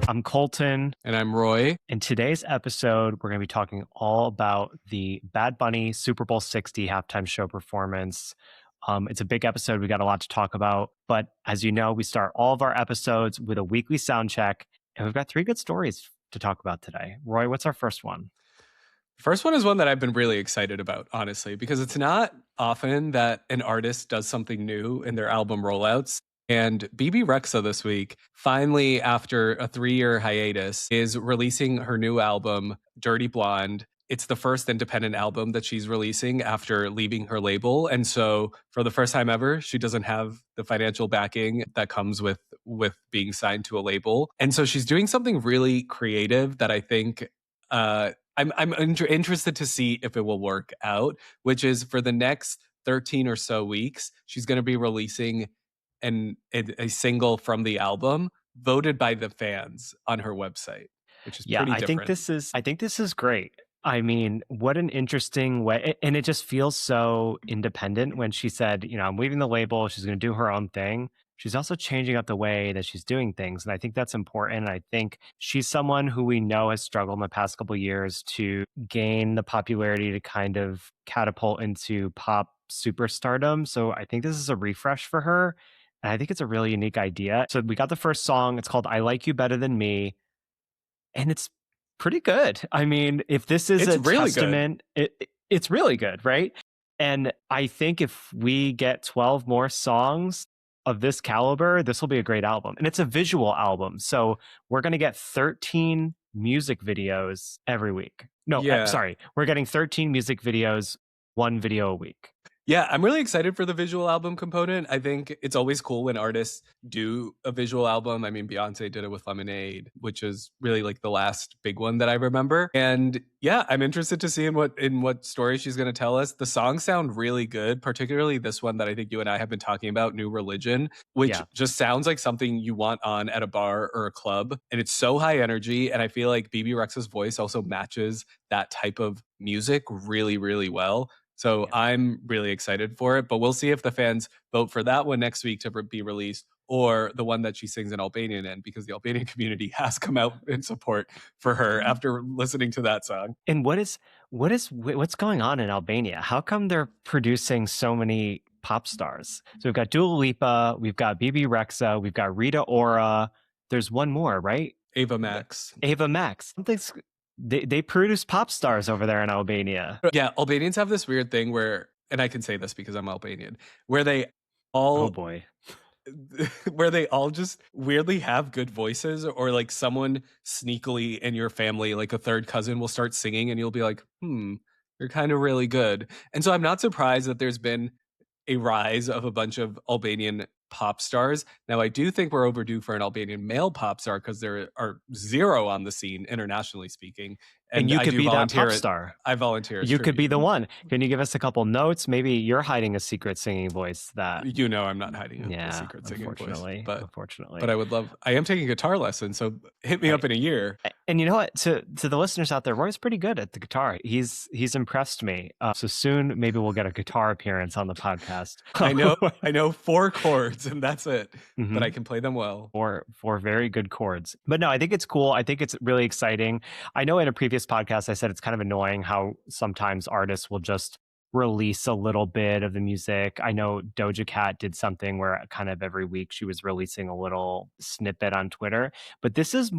I'm Colton. And I'm Roy. In today's episode, we're going to be talking all about the Bad Bunny Super Bowl 60 halftime show performance. It's a big episode. We got a lot to talk about. But as you know, we start all of our episodes with a weekly sound check. And we've got 3 good stories to talk about today. Roy, what's our first one? First one is one that I've been really excited about, honestly, because it's not often that an artist does something new in their album rollouts. And Bebe Rexha this week, finally, after a 3-year hiatus, is releasing her new album, Dirty Blonde. It's the first independent album that she's releasing after leaving her label. And so for the first time ever, she doesn't have the financial backing that comes with being signed to a label. And so she's doing something really creative that I think I'm interested to see if it will work out, which is for the next 13 or so weeks, she's going to be releasing a single from the album voted by the fans on her website, which is pretty different. I think this is great. I mean, what an interesting way. And it just feels so independent when she said, I'm leaving the label. She's going to do her own thing. She's also changing up the way that she's doing things. And I think that's important. I think she's someone who we know has struggled in the past couple of years to gain the popularity to kind of catapult into pop superstardom. So I think this is a refresh for her. And I think it's a really unique idea. So we got the first song. It's called I Like You Better Than Me. And it's pretty good. I mean, if this is a really testament, it's really good, right? And I think if we get 12 more songs of this caliber, this will be a great album. And it's a visual album. So we're going to get 13 music videos every week. We're getting 13 music videos, 1 video a week. Yeah, I'm really excited for the visual album component. I think it's always cool when artists do a visual album. I mean, Beyonce did it with Lemonade, which is really like the last big one that I remember. And yeah, I'm interested to see in what story she's going to tell us. The songs sound really good, particularly this one that I think you and I have been talking about, New Religion, which just sounds like something you want on at a bar or a club. And it's so high energy. And I feel like Bebe Rexha's voice also matches that type of music really, really well. So I'm really excited for it, but we'll see if the fans vote for that one next week to be released or the one that she sings in Albanian in, because the Albanian community has come out in support for her after listening to that song. And what's going on in Albania? How come they're producing so many pop stars? So we've got Dua Lipa, we've got Bebe Rexha, we've got Rita Ora. There's one more, right? Ava Max. They produce pop stars over there in Albania. Yeah, Albanians have this weird thing where, and I can say this because I'm Albanian, where they all where they all just weirdly have good voices, or like someone sneakily in your family, like a third cousin, will start singing and you'll be like, you're kind of really good. And so I'm not surprised that there's been a rise of a bunch of Albanian pop stars. Now, I do think we're overdue for an Albanian male pop star because there are 0 on the scene, internationally speaking. And you could be that pop star. I volunteer. You could be the one. Can you give us a couple notes? Maybe you're hiding a secret singing voice that... I'm not hiding a secret singing voice. Unfortunately. But I am taking guitar lessons, so hit me up in a year. And you know what? To the listeners out there, Roy's pretty good at the guitar. He's impressed me. So soon, maybe we'll get a guitar appearance on the podcast. I know 4 chords and that's it. Mm-hmm. But I can play them well. 4 very good chords. But no, I think it's cool. I think it's really exciting. I know in a previous podcast I said it's kind of annoying how sometimes artists will just release a little bit of the music. I know Doja Cat did something where kind of every week she was releasing a little snippet on Twitter. But this is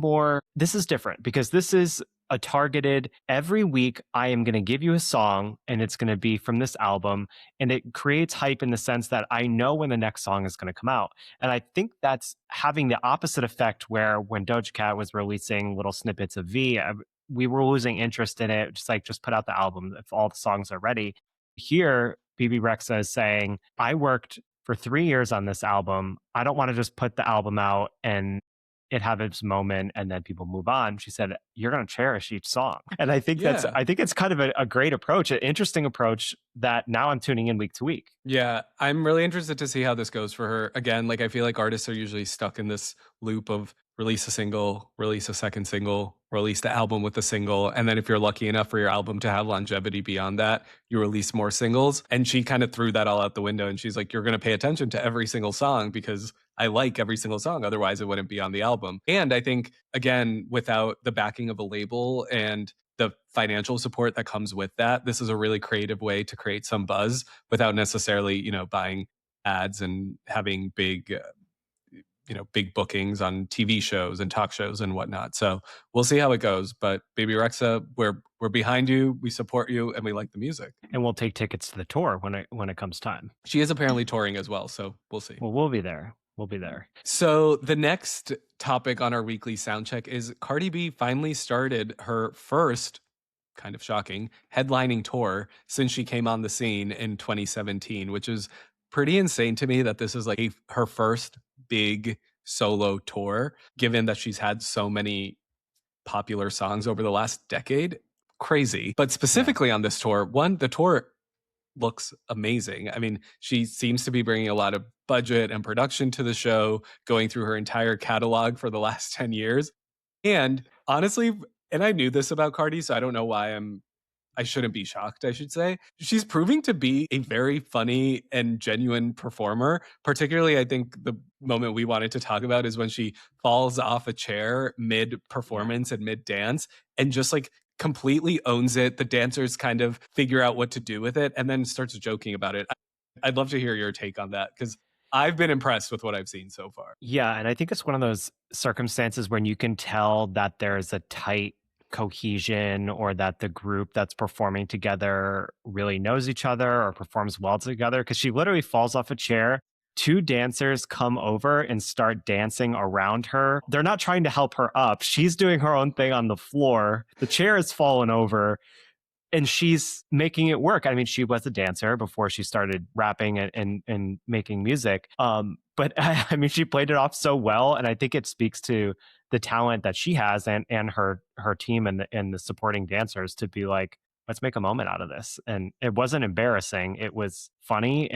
different because this is a targeted, every week I am going to give you a song and it's going to be from this album, and it creates hype in the sense that I know when the next song is going to come out. And I think that's having the opposite effect where when Doja Cat was releasing little snippets of V, we were losing interest in it. Just put out the album if all the songs are ready. Here, Bebe Rexha is saying, I worked for 3 years on this album. I don't want to just put the album out and it have its moment and then people move on. She said, you're going to cherish each song. And I think it's kind of a great approach, an interesting approach that now I'm tuning in week to week. Yeah, I'm really interested to see how this goes for her. Again, like I feel like artists are usually stuck in this loop of release a single, release a second single, release the album with a single. And then if you're lucky enough for your album to have longevity beyond that, you release more singles. And she kind of threw that all out the window. And she's like, you're going to pay attention to every single song because I like every single song. Otherwise, it wouldn't be on the album. And I think, again, without the backing of a label and the financial support that comes with that, this is a really creative way to create some buzz without necessarily, buying ads and having big bookings on TV shows and talk shows and whatnot. So we'll see how it goes. But Bebe Rexha, we're behind you, we support you, and we like the music. And we'll take tickets to the tour when it comes time. She is apparently touring as well, so we'll see. Well, we'll be there. We'll be there. So the next topic on our weekly Soundcheck is Cardi B finally started her first, kind of shocking, headlining tour since she came on the scene in 2017, which is pretty insane to me that this is like her first big solo tour, given that she's had so many popular songs over the last decade. Crazy. But specifically on this tour, the tour looks amazing. I mean, she seems to be bringing a lot of budget and production to the show, going through her entire catalog for the last 10 years. And honestly, and I knew this about Cardi, so I don't know why I shouldn't be shocked, I should say. She's proving to be a very funny and genuine performer. Particularly, I think the moment we wanted to talk about is when she falls off a chair mid-performance and mid-dance and just like completely owns it. The dancers kind of figure out what to do with it and then starts joking about it. I'd love to hear your take on that because I've been impressed with what I've seen so far. Yeah, and I think it's one of those circumstances when you can tell that there's a tight cohesion or that the group that's performing together really knows each other or performs well together, because she literally falls off a chair. Two dancers come over and start dancing around her. They're not trying to help her up. She's doing her own thing on the floor. The chair has fallen over and she's making it work. I mean, she was a dancer before she started rapping and making music. But I mean, she played it off so well. And I think it speaks to the talent that she has and her team and the supporting dancers to be like, let's make a moment out of this. And it wasn't embarrassing. It was funny.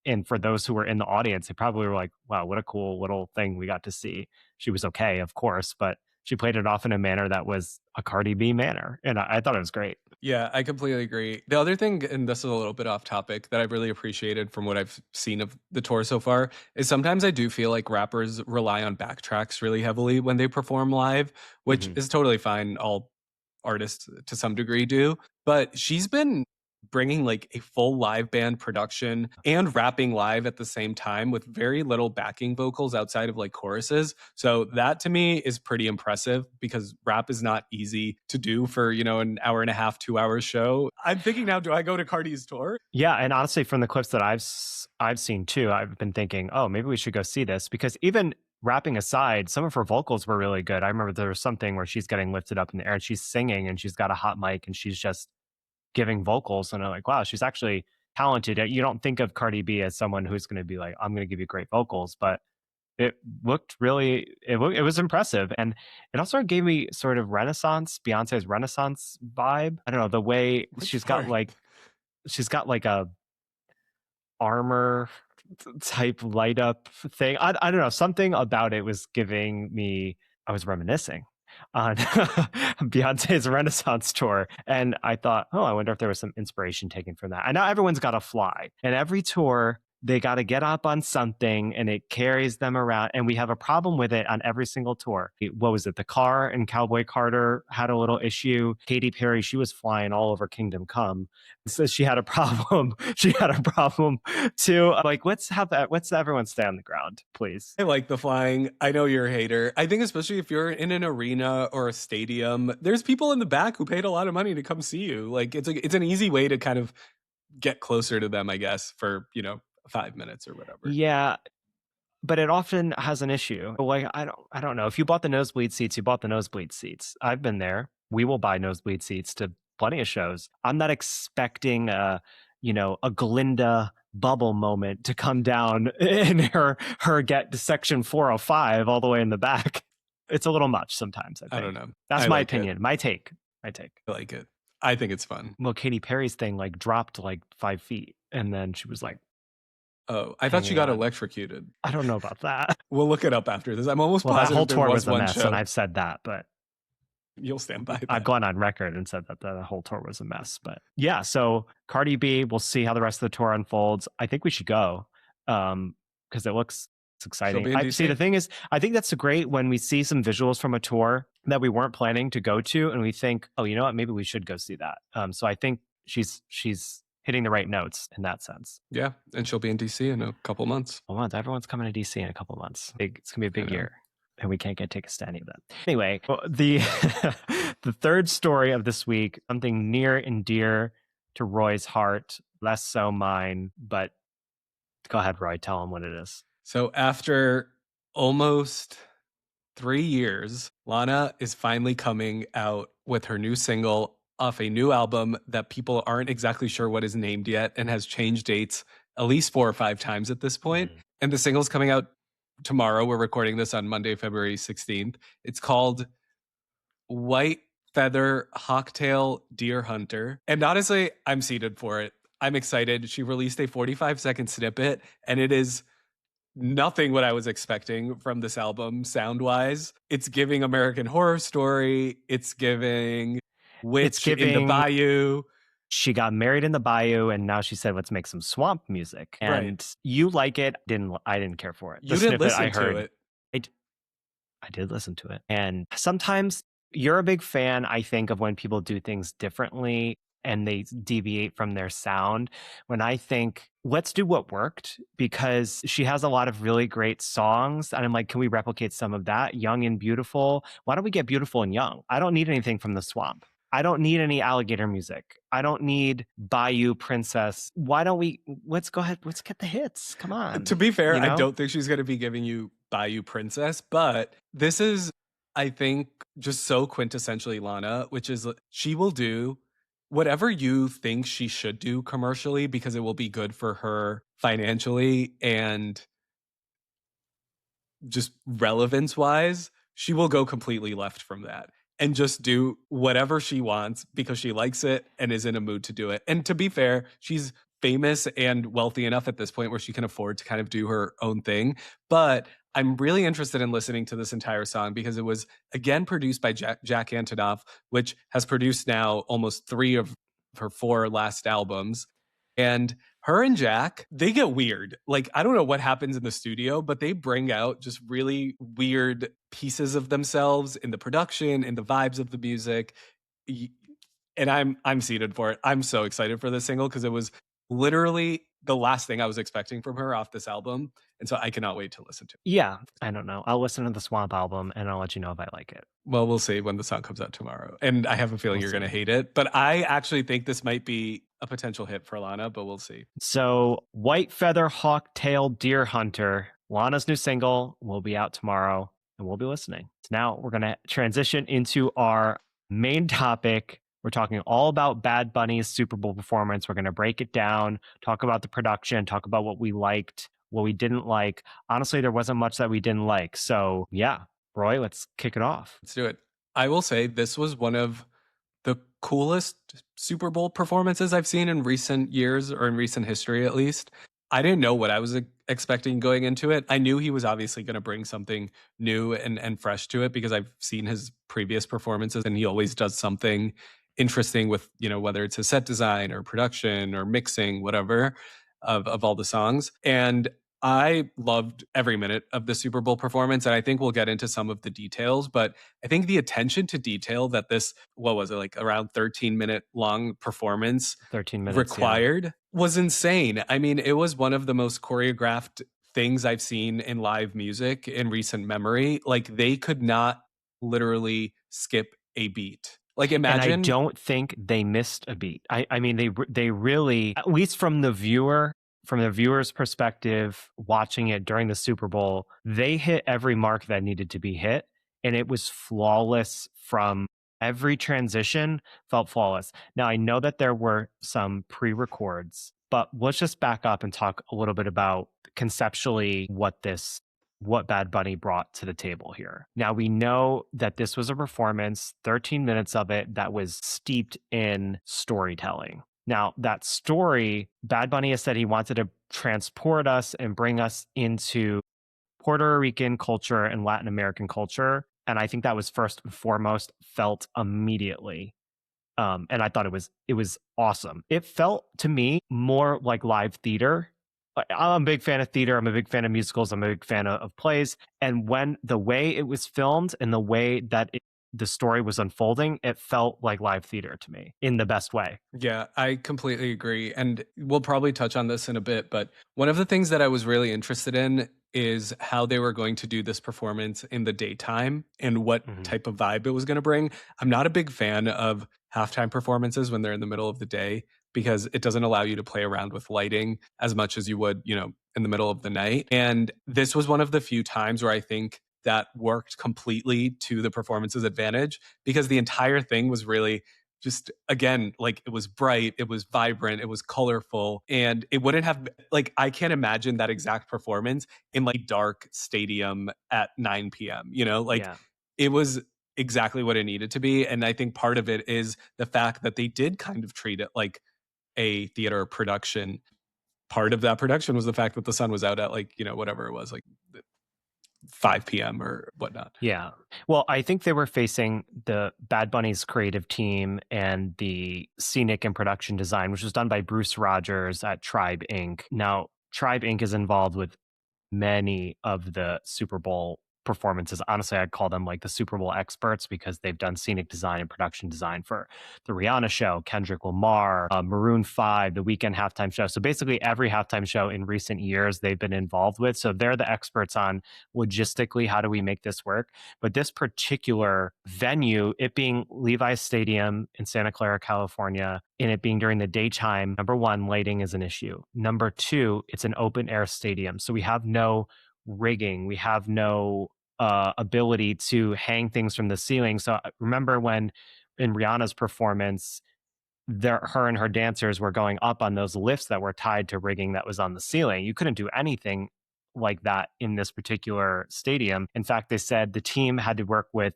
And for those who were in the audience, they probably were like, wow, what a cool little thing we got to see. She was okay, of course, but she played it off in a manner that was a Cardi B manner. And I thought it was great. Yeah, I completely agree. The other thing, and this is a little bit off topic, that I've really appreciated from what I've seen of the tour so far is sometimes I do feel like rappers rely on backtracks really heavily when they perform live, which is totally fine. All artists to some degree do. But she's been bringing like a full live band production and rapping live at the same time with very little backing vocals outside of like choruses. So that to me is pretty impressive because rap is not easy to do for, an hour and a half, 2 hours show. I'm thinking now, do I go to Cardi's tour? Yeah. And honestly, from the clips that I've seen too, I've been thinking, oh, maybe we should go see this, because even rapping aside, some of her vocals were really good. I remember there was something where she's getting lifted up in the air and she's singing and she's got a hot mic and she's just giving vocals, and I'm like, wow, she's actually talented. You don't think of Cardi B as someone who's going to be like, I'm going to give you great vocals, but it looked really, it was impressive. And it also gave me sort of Beyonce's Renaissance vibe. I don't know, the way she's got like a armor type light up thing. I don't know, something about it was giving me, I was reminiscing on Beyonce's Renaissance tour. And I thought, oh, I wonder if there was some inspiration taken from that. I know everyone's got to fly, and every tour, they got to get up on something and it carries them around. And we have a problem with it on every single tour. What was it? The car and Cowboy Carter had a little issue. Katy Perry, she was flying all over Kingdom Come. So she had a problem. She had a problem too. Like, let's everyone stay on the ground, please. I like the flying. I know you're a hater. I think especially if you're in an arena or a stadium, there's people in the back who paid a lot of money to come see you. Like it's an easy way to kind of get closer to them, I guess, for, 5 minutes or whatever. Yeah, but it often has an issue. Like, I don't know. If you bought the nosebleed seats, you bought the nosebleed seats. I've been there. We will buy nosebleed seats to plenty of shows. I'm not expecting a Glinda bubble moment to come down in her get to section 405 all the way in the back. It's a little much sometimes, I think. I don't know. That's my opinion. My take. I like it. I think it's fun. Well, Katy Perry's thing like dropped like 5 feet, and then she was like, oh, I thought she got electrocuted. I don't know about that. We'll look it up after this. I'm almost positive that whole tour was a one mess, show. and I've said that, but you'll stand by that. I've gone on record and said that the whole tour was a mess. But yeah, so Cardi B, we'll see how the rest of the tour unfolds. I think we should go because it looks It's She'll exciting. be in I see. The DC. thing is, I think that's great when we see some visuals from a tour that we weren't planning to go to, and we think, oh, you know what, maybe we should go see that. So I think she's hitting the right notes in that sense. Yeah, and she'll be in DC in a couple months. Well, everyone's coming to DC in a couple months. It's gonna be a big year, and we can't get tickets to any of them. Anyway, the the third story of this week, something near and dear to Roy's heart, less so mine. But go ahead, Roy. Tell him what it is. So after almost 3 years, Lana is finally coming out with her new single off a new album that people aren't exactly sure what is named yet and has changed dates at least 4 or 5 times at this point. And the single's coming out tomorrow. We're recording this on Monday, February 16th. It's called White Feather Hawktail Deer Hunter. And honestly, I'm seated for it. I'm excited. She released a 45-second snippet, and it is nothing what I was expecting from this album sound-wise. It's giving American Horror Story. It's giving Witch in the Bayou. She got married in the bayou, and now she said, let's make some swamp music. And you like it. I didn't care for it. You didn't listen to it. I did listen to it. And sometimes you're a big fan, I think, of when people do things differently and they deviate from their sound. When I think, let's do what worked, because she has a lot of really great songs. And I'm like, can we replicate some of that? Young and Beautiful. Why don't we get Beautiful and Young? I don't need anything from the swamp. I don't need any alligator music. I don't need Bayou Princess. Why don't we, let's go ahead, let's get the hits. Come on. To be fair, I don't think she's going to be giving you Bayou Princess, but this is, I think, just so quintessentially Lana, which is she will do whatever you think she should do commercially because it will be good for her financially and just relevance wise. She will go completely left from that and just do whatever she wants because she likes it and is in a mood to do it. And to be fair, she's famous and wealthy enough at this point where she can afford to kind of do her own thing. But I'm really interested in listening to this entire song because it was, again, produced by Jack Antonoff, which has produced now almost 3 of her 4 last albums. And her and Jack, they get weird. Like, I don't know what happens in the studio, but they bring out just really weird pieces of themselves in the production, in the vibes of the music. And I'm seated for it. I'm so excited for this single because it was literally the last thing I was expecting from her off this album. And so I cannot wait to listen to it. Yeah, I don't know. I'll listen to the Swamp album and I'll let you know if I like it. Well, we'll see when the song comes out tomorrow. And I have a feeling you're going to hate it. But I actually think this might be a potential hit for Lana, but we'll see. So White Feather Hawktail Deer Hunter, Lana's new single, will be out tomorrow and we'll be listening. So now we're going to transition into our main topic. We're talking all about Bad Bunny's Super Bowl performance. We're going to break it down, talk about the production, talk about what we liked, what we didn't like. Honestly, there wasn't much that we didn't like. So yeah, Roy, let's kick it off. Let's do it. I will say this was one of the coolest Super Bowl performances I've seen in recent years, or in recent history at least. I didn't know what I was expecting going into it. I knew he was obviously going to bring something new and fresh to it because I've seen his previous performances and he always does something interesting with, whether it's his set design or production or mixing, whatever, of all the songs. And I loved every minute of the Super Bowl performance. And I think we'll get into some of the details, but I think the attention to detail that this, what was it, like around 13-minute long performance 13 minutes required was insane. I mean, it was one of the most choreographed things I've seen in live music in recent memory. Like, they could not literally skip a beat. Like, imagine. And I don't think they missed a beat. I mean, they really, at least from the viewer's perspective, watching it during the Super Bowl, they hit every mark that needed to be hit. And it was flawless. From every transition felt flawless. Now, I know that there were some pre-records, but let's just back up and talk a little bit about conceptually what Bad Bunny brought to the table here. Now, we know that this was a performance, 13 minutes of it, that was steeped in storytelling. Now, that story, Bad Bunny has said he wanted to transport us and bring us into Puerto Rican culture and Latin American culture. And I think that was first and foremost felt immediately. And I thought it was awesome. It felt to me more like live theater I'm a big fan of theater. I'm a big fan of musicals. I'm a big fan of plays. And when the way it was filmed and the way that the story was unfolding, it felt like live theater to me in the best way. Yeah, I completely agree. And we'll probably touch on this in a bit, but one of the things that I was really interested in is how they were going to do this performance in the daytime and what Mhm. type of vibe it was going to bring. I'm not a big fan of halftime performances when they're in the middle of the day because it doesn't allow you to play around with lighting as much as you would, in the middle of the night. And this was one of the few times where I think that worked completely to the performance's advantage because the entire thing was really just, again, like, it was bright, it was vibrant, it was colorful, and it wouldn't have, like, I can't imagine that exact performance in like dark stadium at 9 p.m. Like, Yeah. it was exactly what it needed to be. And I think part of it is the fact that they did kind of treat it like a theater production. Part of that production was the fact that the sun was out at, like, whatever it was, like 5 p.m. or whatnot. Yeah. Well, I think they were facing the Bad Bunny's creative team and the scenic and production design, which was done by Bruce Rogers at Tribe Inc. Now, Tribe Inc. is involved with many of the Super Bowl performances. Honestly, I'd call them like the Super Bowl experts because they've done scenic design and production design for the Rihanna show, Kendrick Lamar, Maroon 5, the Weekend halftime show. So basically every halftime show in recent years they've been involved with. So they're the experts on logistically how do we make this work. But this particular venue, it being Levi's Stadium in Santa Clara, California, and it being during the daytime, number one, lighting is an issue. Number two, it's an open air stadium. So we have no rigging. We have no ability to hang things from the ceiling. So remember when in Rihanna's performance, her and her dancers were going up on those lifts that were tied to rigging that was on the ceiling. You couldn't do anything like that in this particular stadium. In fact, they said the team had to work with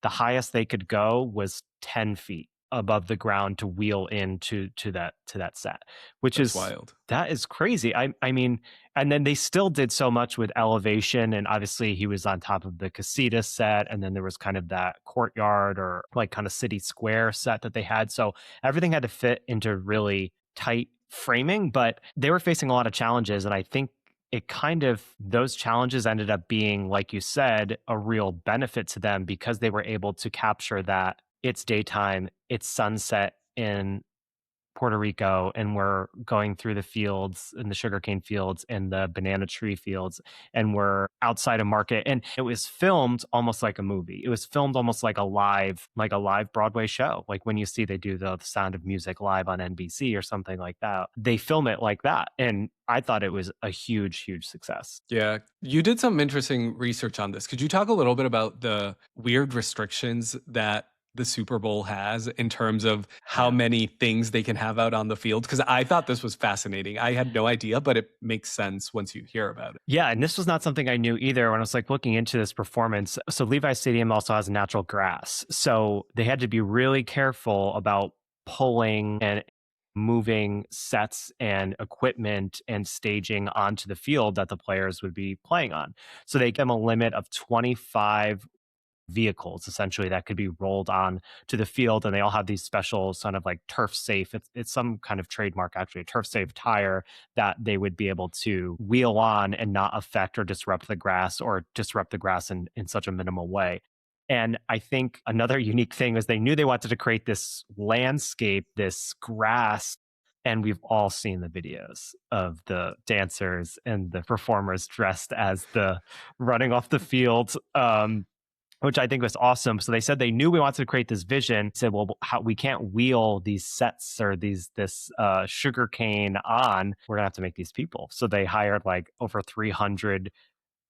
the highest they could go was 10 feet above the ground to wheel into to that set, which That's is wild. that is crazy. I mean, and then they still did so much with elevation, and obviously he was on top of the casita set, and then there was kind of that courtyard or like kind of city square set that they had. So everything had to fit into really tight framing, but they were facing a lot of challenges, and I think it kind of those challenges ended up being, like you said, a real benefit to them because they were able to capture that it's daytime, it's sunset in Puerto Rico, and we're going through the fields and the sugarcane fields and the banana tree fields, and we're outside a market. And it was filmed almost like a movie. It was filmed almost like a live Broadway show. Like when you see they do the Sound of Music live on NBC or something like that. They film it like that. And I thought it was a huge, huge success. Yeah. You did some interesting research on this. Could you talk a little bit about the weird restrictions that the Super Bowl has in terms of how Yeah. many things they can have out on the field? Because I thought this was fascinating. I had no idea, but it makes sense once you hear about it. Yeah, and this was not something I knew either when I was like looking into this performance. So Levi Stadium also has natural grass. So they had to be really careful about pulling and moving sets and equipment and staging onto the field that the players would be playing on. So they gave them a limit of 25 vehicles essentially that could be rolled on to the field, and they all have these special sort of like turf safe, it's some kind of trademark actually, a turf safe tire that they would be able to wheel on and not affect or disrupt the grass or disrupt the grass in such a minimal way. And I think another unique thing was they knew they wanted to create this landscape, this grass, and we've all seen the videos of the dancers and the performers dressed as the running off the field, which I think was awesome. So they said they knew we wanted to create this vision. Said, well, how we can't wheel these sets or this sugar cane on. We're gonna have to make these people. So they hired like over 300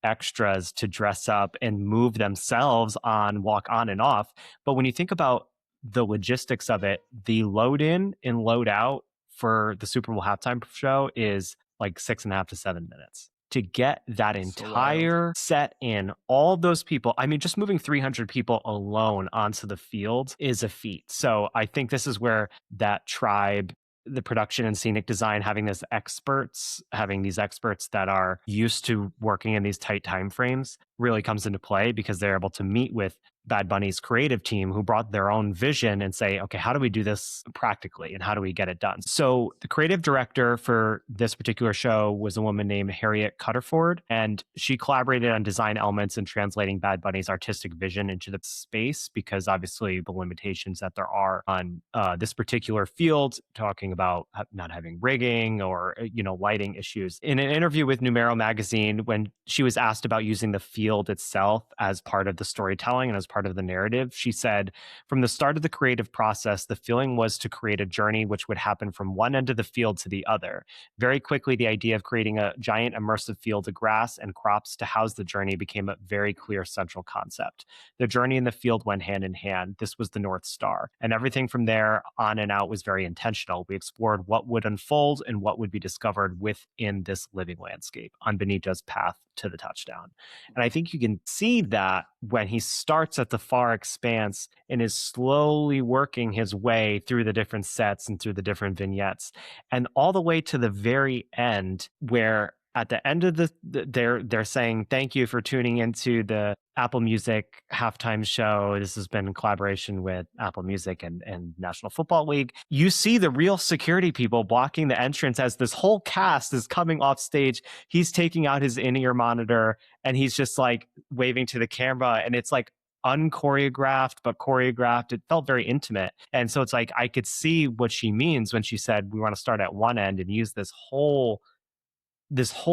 extras to dress up and move themselves on, walk on and off. But when you think about the logistics of it, the load in and load out for the Super Bowl halftime show is like 6.5 to 7 minutes. To get that So wild. entire set in, all those people, I mean, just moving 300 people alone onto the field is a feat. So I think this is where that tribe, the production and scenic design, having these experts that are used to working in these tight time frames really comes into play because they're able to meet with Bad Bunny's creative team who brought their own vision and say, okay, how do we do this practically and how do we get it done? So the creative director for this particular show was a woman named Harriet Cutterford, and she collaborated on design elements and translating Bad Bunny's artistic vision into the space, because obviously the limitations that there are on this particular field, talking about not having rigging or, lighting issues. In an interview with Numero magazine, when she was asked about using the field itself as part of the storytelling and as part of the narrative, she said, from the start of the creative process, the feeling was to create a journey which would happen from one end of the field to the other. Very quickly, the idea of creating a giant immersive field of grass and crops to house the journey became a very clear central concept. The journey and the field went hand in hand. This was the North Star. And everything from there on and out was very intentional. We explored what would unfold and what would be discovered within this living landscape on Benito's path to the touchdown. And I think you can see that when he starts at the far expanse and is slowly working his way through the different sets and through the different vignettes, and all the way to the very end, where at the end of they're saying thank you for tuning into the Apple Music halftime show. This has been in collaboration with Apple Music and National Football League. You see the real security people blocking the entrance as this whole cast is coming off stage. He's taking out his in-ear monitor and he's just like waving to the camera, and it's like unchoreographed but choreographed. It felt very intimate. And so it's like I could see what she means when she said we want to start at one end and use this whole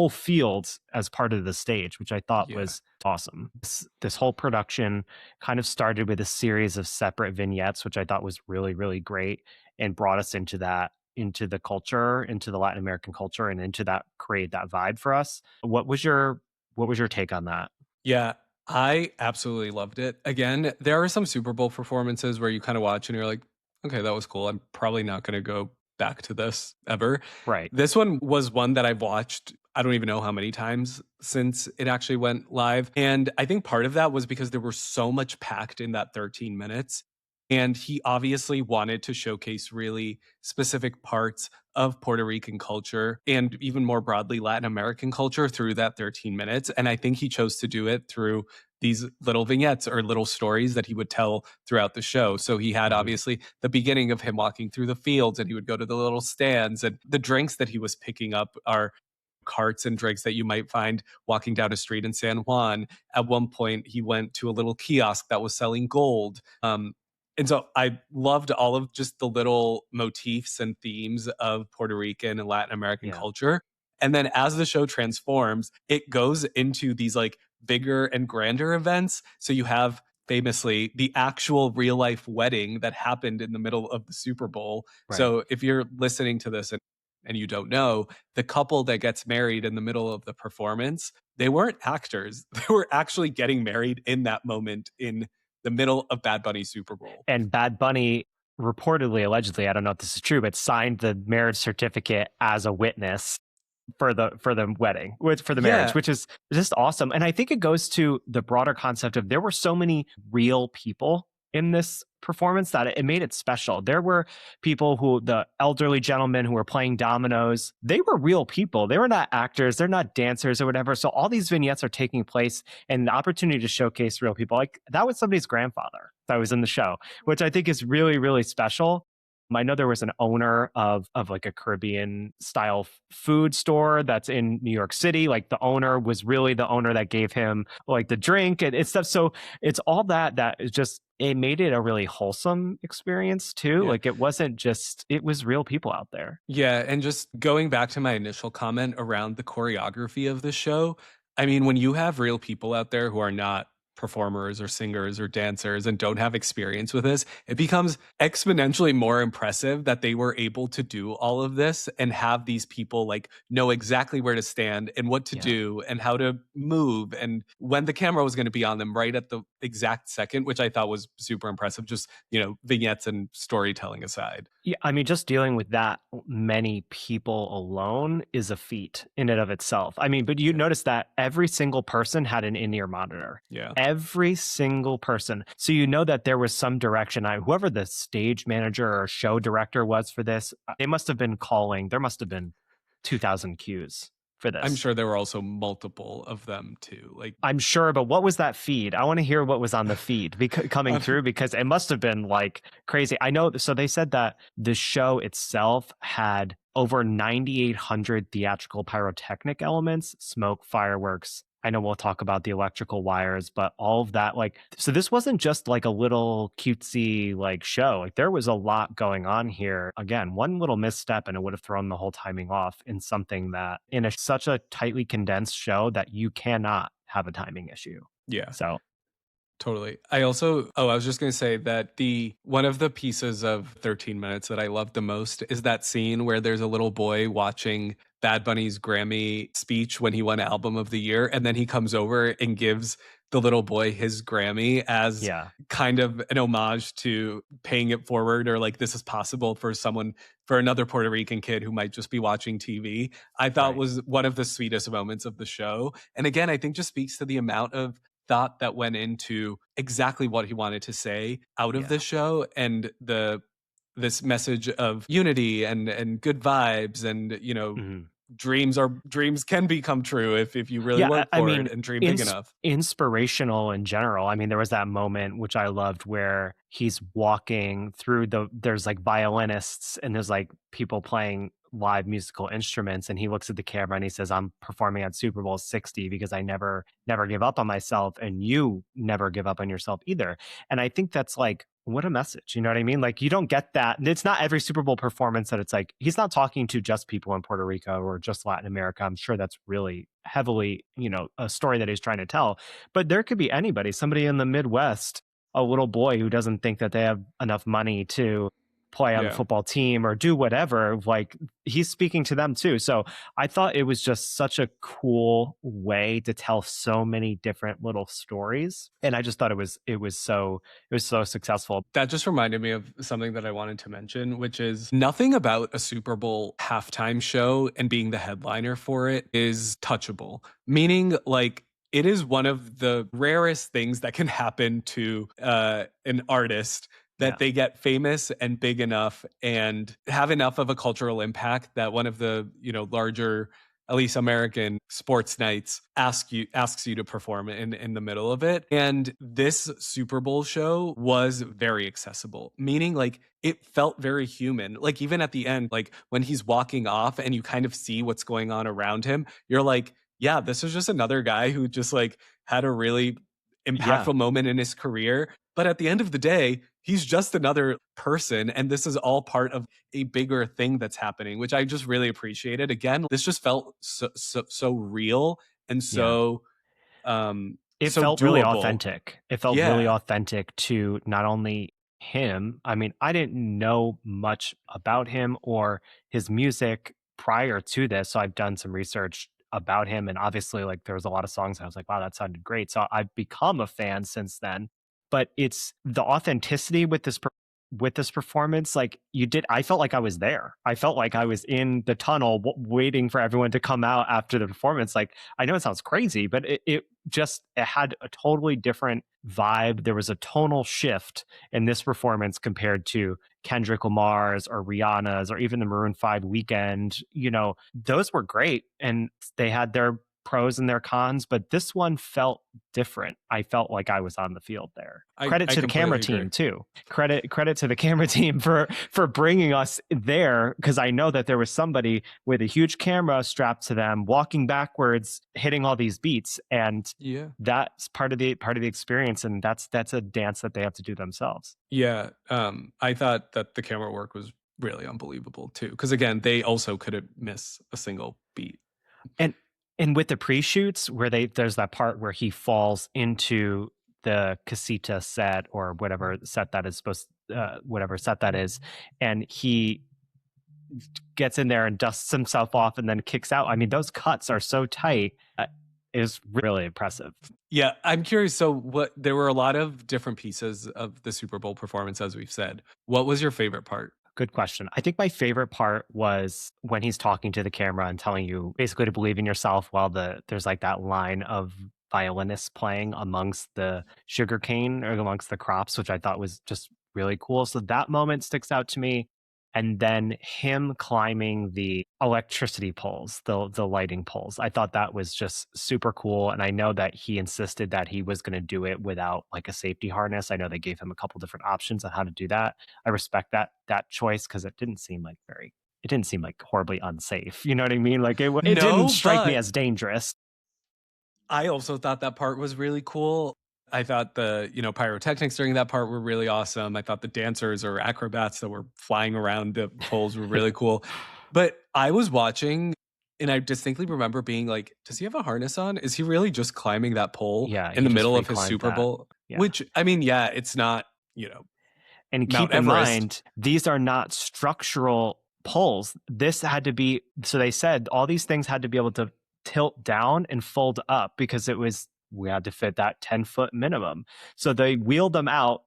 field as part of the stage, which I thought was awesome. This whole production kind of started with a series of separate vignettes, which I thought was really, really great, and brought us into the culture, into the Latin American culture, and into that, create that vibe for us. What was your take on that? Yeah, I absolutely loved it. Again, there are some Super Bowl performances where you kind of watch and you're like, okay, that was cool. I'm probably not going to go back to this ever. Right. This one was one that I've watched, I don't even know how many times since it actually went live. And I think part of that was because there was so much packed in that 13 minutes. And he obviously wanted to showcase really specific parts of Puerto Rican culture and even more broadly Latin American culture through that 13 minutes. And I think he chose to do it through these little vignettes or little stories that he would tell throughout the show. So he had obviously the beginning of him walking through the fields, and he would go to the little stands, and the drinks that he was picking up are carts and drinks that you might find walking down a street in San Juan. At one point, he went to a little kiosk that was selling gold. And so I loved all of just the little motifs and themes of Puerto Rican and Latin American culture. And then as the show transforms, it goes into these like bigger and grander events. So you have famously the actual real life wedding that happened in the middle of the Super Bowl. Right. So if you're listening to this and you don't know, the couple that gets married in the middle of the performance, they weren't actors. They were actually getting married in that moment in the middle of Bad Bunny's Super Bowl. And Bad Bunny reportedly, allegedly, I don't know if this is true, but signed the marriage certificate as a witness for the wedding, for the marriage, which is just awesome. And I think it goes to the broader concept of there were so many real people in this performance that it made it special. There were people the elderly gentlemen who were playing dominoes, they were real people. They were not actors, they're not dancers or whatever. So all these vignettes are taking place, and the opportunity to showcase real people, like that was somebody's grandfather that was in the show, which I think is really, really special. I know there was an owner of like a Caribbean style food store that's in New York City. Like the owner was really the owner that gave him like the drink and stuff. So it's all that is just, it made it a really wholesome experience too. Yeah. Like it wasn't just, it was real people out there. Yeah. And just going back to my initial comment around the choreography of the show, I mean, when you have real people out there who are not performers or singers or dancers and don't have experience with this, it becomes exponentially more impressive that they were able to do all of this and have these people like know exactly where to stand and what to do and how to move and when the camera was going to be on them right at the exact second, which I thought was super impressive. Just, vignettes and storytelling aside. Yeah, I mean, just dealing with that many people alone is a feat in and of itself. I mean, but you notice that every single person had an in-ear monitor. Yeah. Every single person. So you know that there was some direction. Whoever the stage manager or show director was for this, they must have been calling. There must have been 2,000 cues for I'm this. sure there were also multiple of them too. Like, I'm sure, but what was that feed? I want to hear what was on the feed coming um, through because it must have been like crazy. I know. So they said that the show itself had over 9,800 theatrical pyrotechnic elements, smoke, fireworks. I know we'll talk about the electrical wires, but all of that, like, so this wasn't just like a little cutesy like show. Like there was a lot going on here. Again, one little misstep and it would have thrown the whole timing off in something that in such a tightly condensed show that you cannot have a timing issue. yeah. So Totally. I also, I was just going to say that the one of the pieces of 13 minutes that I love the most is that scene where there's a little boy watching Bad Bunny's Grammy speech when he won Album of the Year. And then he comes over and gives the little boy his Grammy as yeah, kind of an homage to paying it forward, or like this is possible for someone, for another Puerto Rican kid who might just be watching TV. I thought right. was one of the sweetest moments of the show. And again, I think just speaks to the amount of thought that went into exactly what he wanted to say out of Yeah. this show, and this message of unity and good vibes, and Mhm. dreams can become true if you really Yeah, work I for it mean, and dream big enough. inspirational in general. I mean, there was that moment which I loved where he's walking through there's like violinists and there's like people playing live musical instruments and he looks at the camera and he says, "I'm performing at Super Bowl 60 because I never give up on myself and you never give up on yourself either." And I think that's like what a message, you know what I mean? Like you don't get that. It's not every Super Bowl performance that it's like he's not talking to just people in Puerto Rico or just Latin America. I'm sure that's really heavily, a story that he's trying to tell. But there could be anybody, somebody in the Midwest, a little boy who doesn't think that they have enough money to play on the Yeah. football team or do whatever. Like he's speaking to them too. So I thought it was just such a cool way to tell so many different little stories. And I just thought it was so successful. That just reminded me of something that I wanted to mention, which is nothing about a Super Bowl halftime show and being the headliner for it is touchable. Meaning, like, it is one of the rarest things that can happen to an artist, that Yeah. they get famous and big enough and have enough of a cultural impact that one of the larger, at least American sports nights, asks you to perform in the middle of it. And this Super Bowl show was very accessible, meaning like it felt very human. Like even at the end, like when he's walking off and you kind of see what's going on around him, you're like, yeah, this is just another guy who just like had a really Yeah. impactful moment in his career. But at the end of the day, he's just another person. And this is all part of a bigger thing that's happening, which I just really appreciated. Again, this just felt so real and Yeah. It so felt really doable. authentic. It felt really Yeah. authentic to not only him. I mean, I didn't know much about him or his music prior to this, so I've done some research about him, and obviously, like, there was a lot of songs I was like, "Wow, that sounded great." So I've become a fan since then. But it's the authenticity with this performance, like, I felt like I was there. I felt like I was in the tunnel waiting for everyone to come out after the performance. Like, I know it sounds crazy, but it had a totally different vibe. There was a tonal shift in this performance compared to Kendrick Lamar's or Rihanna's or even the Maroon 5 Weekend. Those were great and they had their pros and their cons, but this one felt different. I felt like I was on the field there. Credit I to the camera completely agree. team too. Credit to the camera team for bringing us there, because I know that there was somebody with a huge camera strapped to them walking backwards hitting all these beats, and Yeah. that's part of the experience, and that's a dance that they have to do themselves. Yeah. I thought that the camera work was really unbelievable too. Cause again, they also couldn't miss a single beat. And with the pre-shoots where there's that part where he falls into the casita set or whatever set that is whatever set that is, and he gets in there and dusts himself off and then kicks out. I mean, those cuts are so tight. It was really impressive. Yeah, I'm curious. So, there were a lot of different pieces of the Super Bowl performance, as we've said. What was your favorite part? Good question. I think my favorite part was when he's talking to the camera and telling you basically to believe in yourself while there's like that line of violinists playing amongst the sugarcane or amongst the crops, which I thought was just really cool. So that moment sticks out to me. and then him climbing the electricity poles, the lighting poles. I thought that was just super cool, and I know that he insisted that he was going to do it without like a safety harness. I know they gave him a couple different options on how to do that. I respect that choice because it didn't seem like horribly unsafe. You know what I mean? Like it didn't No, strike me but as dangerous. I also thought that part was really cool. I thought the, pyrotechnics during that part were really awesome. I thought the dancers or acrobats that were flying around the poles were really cool. But I was watching and I distinctly remember being like, does he have a harness on? Is he really just climbing that pole Yeah, in he the just middle free of his climbed Super that. Bowl? Yeah. Which, I mean, yeah, it's not, And Mount keep in Everest. mind, these are not structural poles. This had to be, so they said all these things had to be able to tilt down and fold up because we had to fit that 10-foot minimum. So they wheeled them out,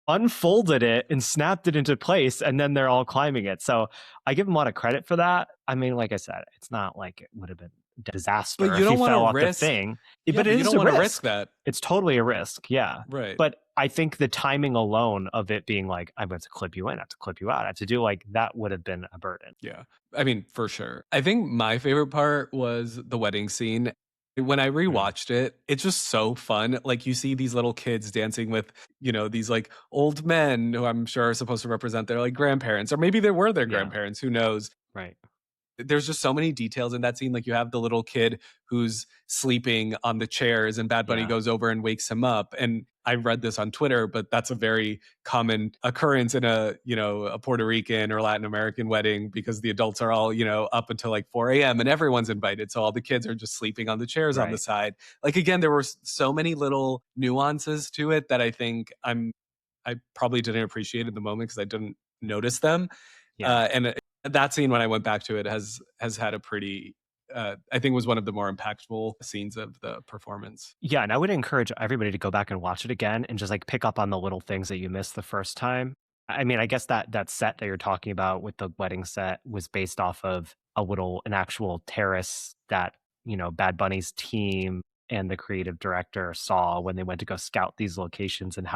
unfolded it, and snapped it into place, and then they're all climbing it. So I give them a lot of credit for that. I mean, like I said, it's not like it would have been a disaster But you if he don't want to fell off the risk. thing. Yeah, But but it you is don't a want to risk risk. that. It's totally a risk, yeah. Right. But I think the timing alone of it being like, I have to clip you in, I have to clip you out, I have to do like that would have been a burden. Yeah. I mean, for sure. I think my favorite part was the wedding scene. When I rewatched it, it's just so fun. Like you see these little kids dancing with, these like old men who I'm sure are supposed to represent their like grandparents, or maybe they were their grandparents, who knows? Right. There's just so many details in that scene. Like you have the little kid who's sleeping on the chairs and Bad Bunny goes over and wakes him up. And I read this on Twitter, but that's a very common occurrence in a Puerto Rican or Latin American wedding because the adults are all, up until like 4 a.m. and everyone's invited. So all the kids are just sleeping on the chairs on the side. Like, again, there were so many little nuances to it that I think I probably didn't appreciate at the moment because I didn't notice them. And that scene, when I went back to it, has had a pretty, I think was one of the more impactful scenes of the performance. Yeah, and I would encourage everybody to go back and watch it again and just like pick up on the little things that you missed the first time. I mean, I guess that set that you're talking about with the wedding set was based off of an actual terrace that, Bad Bunny's team and the creative director saw when they went to go scout these locations and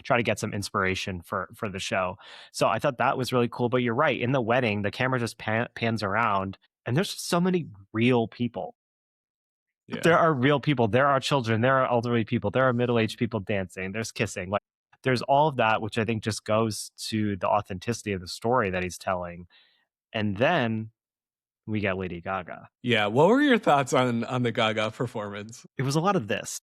try to get some inspiration for the show. So I thought that was really cool. But you're right, in the wedding, the camera just pans around and there's just so many real people. Yeah. There are real people. There are children. There are elderly people. There are middle-aged people dancing. There's kissing. Like there's all of that, which I think just goes to the authenticity of the story that he's telling. And then we get Lady Gaga. Yeah. What were your thoughts on the Gaga performance? It was a lot of this.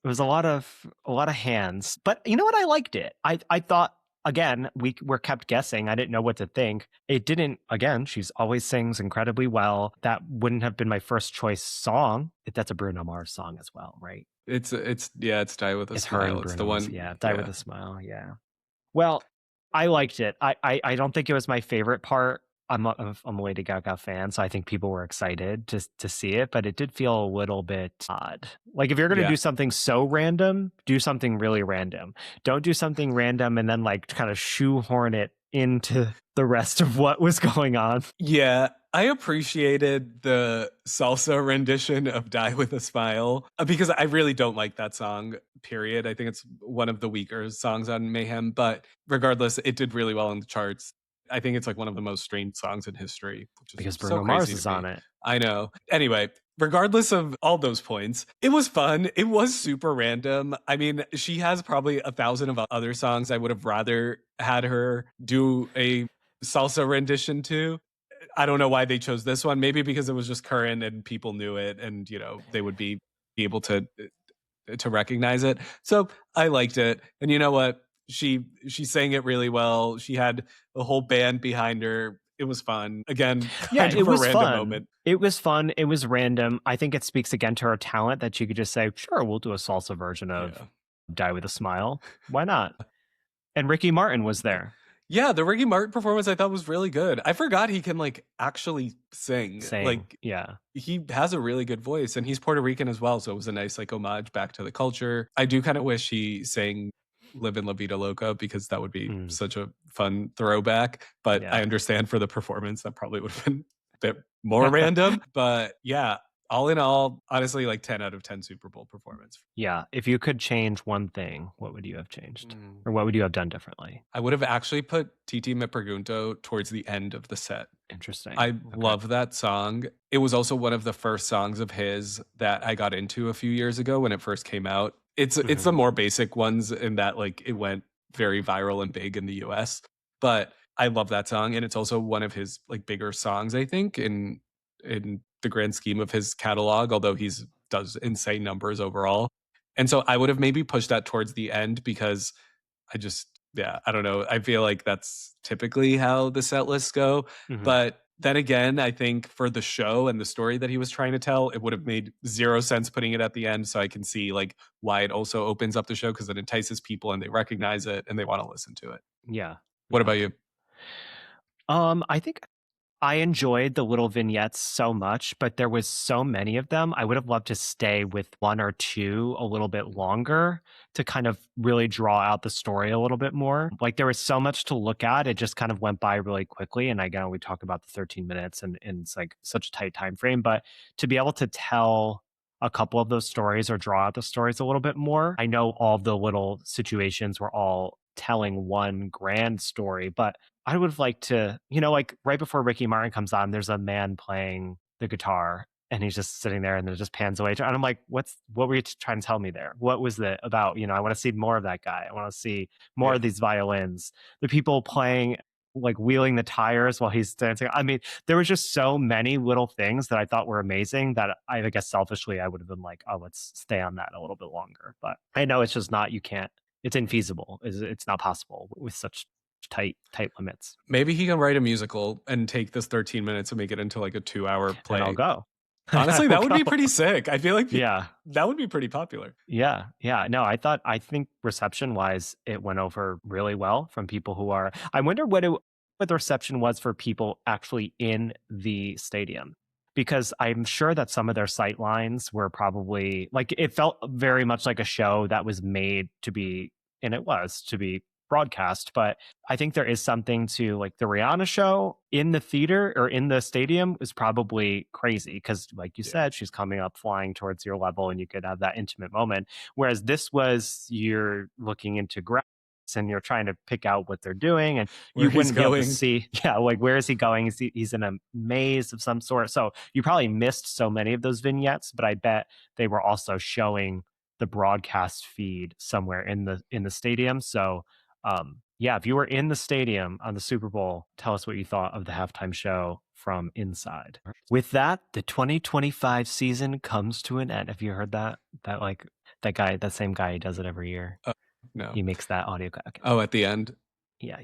It was a lot of hands. But you know what? I liked it. I thought, again, we were kept guessing. I didn't know what to think. It didn't, again, she's always sings incredibly well. That wouldn't have been my first choice song. That's a Bruno Mars song as well, right? It's Die With a Smile. It's the one. Yeah, Die With a Smile. Yeah. Well, I liked it. I don't think it was my favorite part. I'm a Lady Gaga fan, so I think people were excited to see it, but it did feel a little bit odd. Like if you're going to do something so random, do something really random. Don't do something random and then like kind of shoehorn it into the rest of what was going on. Yeah, I appreciated the salsa rendition of Die With a Smile because I really don't like that song, period. I think it's one of the weaker songs on Mayhem, but regardless, it did really well in the charts. I think it's like one of the most streamed songs in history. Which is because Bruno Mars is on it. I know. Anyway, regardless of all those points, it was fun. It was super random. I mean, she has probably 1,000 of other songs I would have rather had her do a salsa rendition to. I don't know why they chose this one. Maybe because it was just current and people knew it and, they would be able to recognize it. So I liked it. And you know what? She sang it really well. She had a whole band behind her. It was fun. Again, it was a random fun. moment. It was fun. It was random. I think it speaks again to her talent that she could just say, sure, we'll do a salsa version of Die With a Smile. Why not? And Ricky Martin was there. Yeah, the Ricky Martin performance I thought was really good. I forgot he can like actually sing. Like, yeah, he has a really good voice and he's Puerto Rican as well. So it was a nice like homage back to the culture. I do kind of wish he sang Livin' La Vida Loca because that would be such a fun throwback. But I understand for the performance that probably would have been a bit more random. But yeah, all in all, honestly, like 10 out of 10 Super Bowl performance. Yeah. If you could change one thing, what would you have changed? Mm. Or what would you have done differently? I would have actually put Titi Me Pregunto towards the end of the set. Interesting. I Okay. love that song. It was also one of the first songs of his that I got into a few years ago when it first came out. It's the more basic ones in that like it went very viral and big in the US. But I love that song, and it's also one of his like bigger songs, I think, in the grand scheme of his catalog, although he's does insane numbers overall. And so I would have maybe pushed that towards the end because I just, yeah, I don't know. I feel like that's typically how the set lists go. But then again, I think for the show and the story that he was trying to tell, it would have made zero sense putting it at the end. So I can see like why it also opens up the show because it entices people and they recognize it and they want to listen to it. Yeah. What about you? I think I enjoyed the little vignettes so much, but there was so many of them. I would have loved to stay with one or two a little bit longer to kind of really draw out the story a little bit more. Like there was so much to look at. It just kind of went by really quickly. And again, we talk about the 13 minutes and it's like such a tight time frame. But to be able to tell a couple of those stories or draw out the stories a little bit more. I know all the little situations were all telling one grand story, but I would have liked to, like right before Ricky Martin comes on, there's a man playing the guitar and he's just sitting there and then it just pans away. And I'm like, what were you trying to tell me there? What was it about? I want to see more of that guy. I want to see more of these violins. The people playing, like wheeling the tires while he's dancing. I mean, there was just so many little things that I thought were amazing that I guess selfishly I would have been like, oh, let's stay on that a little bit longer. But I know it's just not, you can't, it's infeasible. It's not possible with such tight limits. Maybe he can write a musical and take this 13 minutes and make it into like a 2-hour play. And I'll go. Honestly, that would be pretty sick. I feel like yeah, that would be pretty popular. Yeah. No, I think reception wise, it went over really well from people who are. I wonder what the reception was for people actually in the stadium, because I'm sure that some of their sight lines were probably like, it felt very much like a show that was made to be, and it was to be broadcast. But I think there is something to like the Rihanna show in the theater or in the stadium is probably crazy because, like you said, she's coming up flying towards your level and you could have that intimate moment. Whereas this was, you're looking into grass and you're trying to pick out what they're doing and you wouldn't be able to see, like where is he going? He's in a maze of some sort. So you probably missed so many of those vignettes, but I bet they were also showing the broadcast feed somewhere in the stadium. So if you were in the stadium on the Super Bowl, tell us what you thought of the halftime show from inside. With that, the 2025 season comes to an end. Have you heard that? That same guy, he does it every year. No. He makes that audio. Okay. Oh, at the end? Yeah.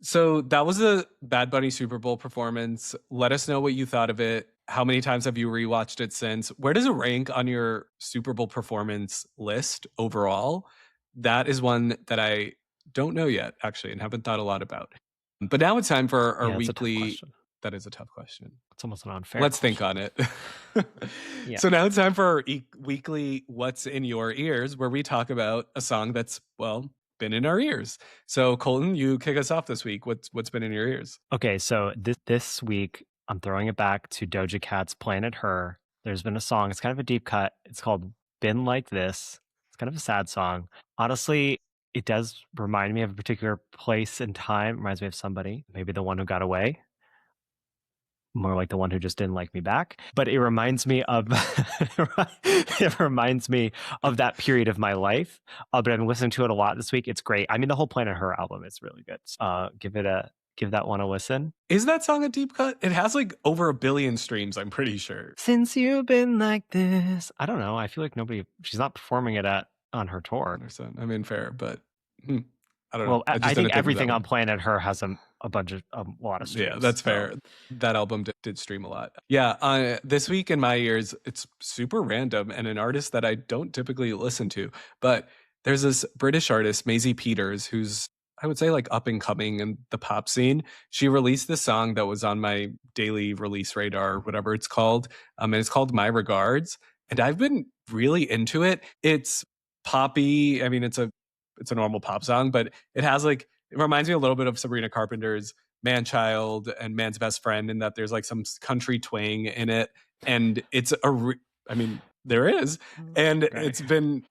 So that was a Bad Bunny Super Bowl performance. Let us know what you thought of it. How many times have you rewatched it since? Where does it rank on your Super Bowl performance list overall? That is one that I don't know yet, actually, and haven't thought a lot about. But now it's time for our weekly. That is a tough question. It's almost an unfair. Let's think on it. So now it's time for our weekly What's in Your Ears, where we talk about a song that's, well, been in our ears. So Colton, you kick us off this week. What's been in your ears? Okay, so this week I'm throwing it back to Doja Cat's Planet Her. There's been a song. It's kind of a deep cut. It's called Been Like This. It's kind of a sad song. Honestly, it does remind me of a particular place and time. It reminds me of somebody, maybe the one who got away. More like the one who just didn't like me back. But it reminds me of that period of my life. But I've been listening to it a lot this week. It's great. I mean, the whole Planet Her album is really good. Give that one a listen. Is that song a deep cut? It has like over 1 billion streams, I'm pretty sure. Since you've been like this. I don't know. I feel like she's not performing it on her tour. I mean, fair, but I don't know. Well, I think everything on Planet Her has a lot of streams. Yeah, that's fair. That album did stream a lot. Yeah, this week in my ears, it's super random and an artist that I don't typically listen to. But there's this British artist, Maisie Peters, who's, I would say, like up and coming in the pop scene. She released this song that was on my daily release radar, whatever it's called. And it's called My Regards. And I've been really into it. It's poppy. I mean, it's a normal pop song, but it reminds me a little bit of Sabrina Carpenter's Man Child and Man's Best Friend in that there's like some country twang in it. And I mean, there is. And Okay.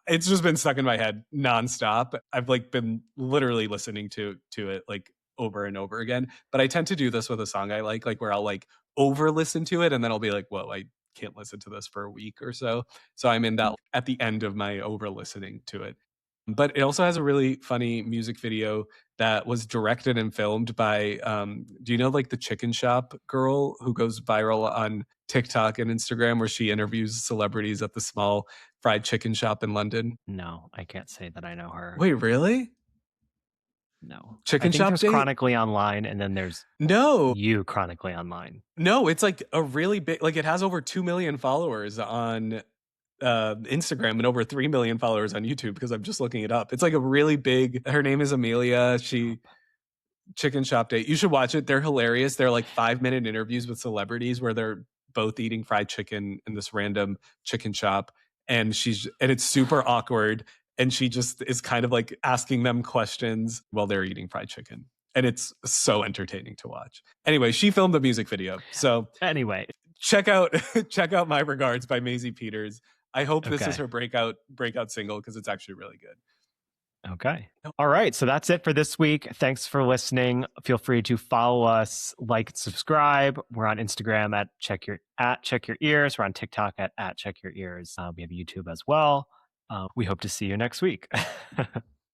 it's just been stuck in my head nonstop. I've like been literally listening to it like over and over again. But I tend to do this with a song I like where I'll like over listen to it and then I'll be like, whoa, I can't listen to this for a week or so. So I'm in that at the end of my over listening to it. But it also has a really funny music video that was directed and filmed by do you know like the chicken shop girl who goes viral on TikTok and Instagram where she interviews celebrities at the small fried chicken shop in London? No, I can't say that I know her. Wait, really? No. I Chicken think shop there's date? Chronically Online, and then there's No. you Chronically Online. No, it's like a really big, like it has over 2 million followers on Instagram and over 3 million followers on YouTube because I'm just looking it up. It's like a really big, her name is Amelia. Chicken Shop Date. You should watch it. They're hilarious. They're like 5-minute interviews with celebrities where they're both eating fried chicken in this random chicken shop. And it's super awkward. And she just is kind of like asking them questions while they're eating fried chicken. And it's so entertaining to watch. Anyway, she filmed the music video. So Anyway, check out My Regards by Maisie Peters. I hope this is okay. her breakout single because it's actually really good. Okay. All right. So that's it for this week. Thanks for listening. Feel free to follow us, like, subscribe. We're on Instagram at check your ears. We're on TikTok at check your ears. We have YouTube as well. We hope to see you next week.